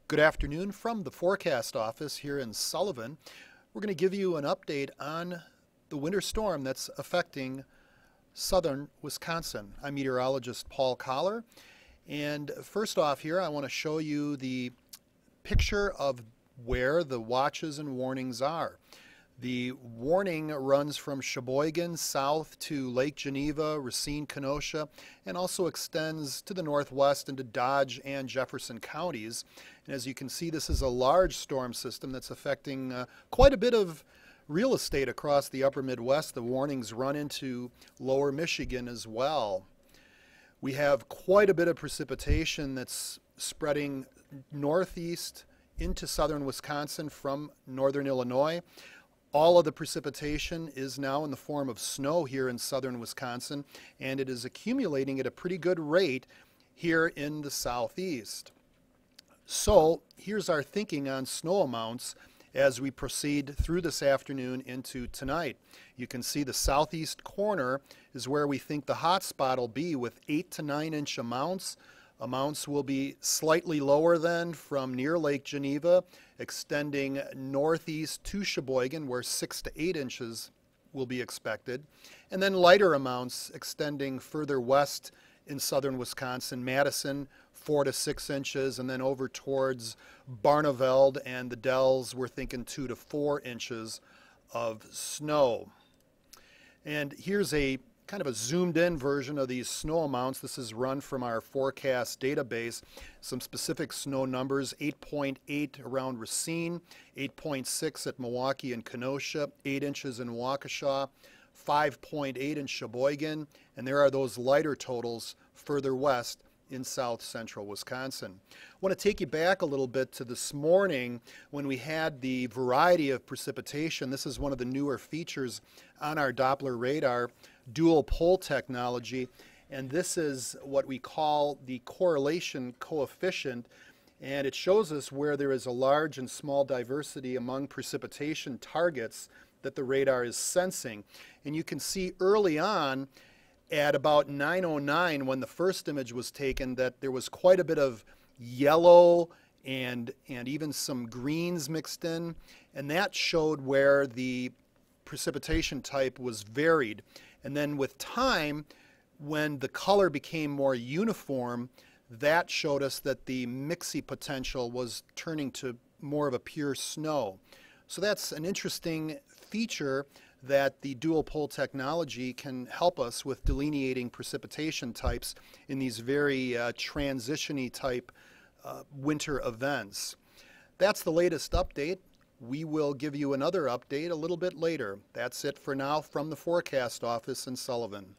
Good afternoon from the forecast office here in Sullivan. We're going to give you an update on the winter storm that's affecting southern Wisconsin. I'm meteorologist Paul Collar, and first off here I want to show you the picture of where the watches and warnings are. The warning runs from Sheboygan south to Lake Geneva, Racine, Kenosha, and also extends to the northwest into Dodge and Jefferson counties. And as you can see, this is a large storm system that's affecting quite a bit of real estate across the upper Midwest. The warnings run into lower Michigan as well. We have quite a bit of precipitation that's spreading northeast into southern Wisconsin from northern Illinois. All of the precipitation is now in the form of snow here in southern Wisconsin, and it is accumulating at a pretty good rate here in the southeast. So here's our thinking on snow amounts as we proceed through this afternoon into tonight. You can see the southeast corner is where we think the hot spot will be with 8 to 9 inch amounts. Amounts will be slightly lower then from near Lake Geneva, extending northeast to Sheboygan, where 6 to 8 inches will be expected, and then lighter amounts extending further west in southern Wisconsin, Madison, 4 to 6 inches, and then over towards Barneveld and the Dells, we're thinking 2 to 4 inches of snow. And here's a kind of a zoomed in version of these snow amounts. This is run from our forecast database. Some specific snow numbers: 8.8 around Racine, 8.6 at Milwaukee and Kenosha, 8 inches in Waukesha, 5.8 in Sheboygan, and there are those lighter totals further west in south central Wisconsin. I want to take you back a little bit to this morning when we had the variety of precipitation. This is one of the newer features on our Doppler radar, dual pole technology, and this is what we call the correlation coefficient, and it shows us where there is a large and small diversity among precipitation targets that the radar is sensing. And you can see early on at about 9:09 when the first image was taken that there was quite a bit of yellow and even some greens mixed in, and that showed where the precipitation type was varied. And then with time, when the color became more uniform, that showed us that the mixy potential was turning to more of a pure snow. So that's an interesting feature that the dual pole technology can help us with delineating precipitation types in these very transition-y type winter events. That's the latest update. We will give you another update a little bit later. That's it for now from the forecast office in Sullivan.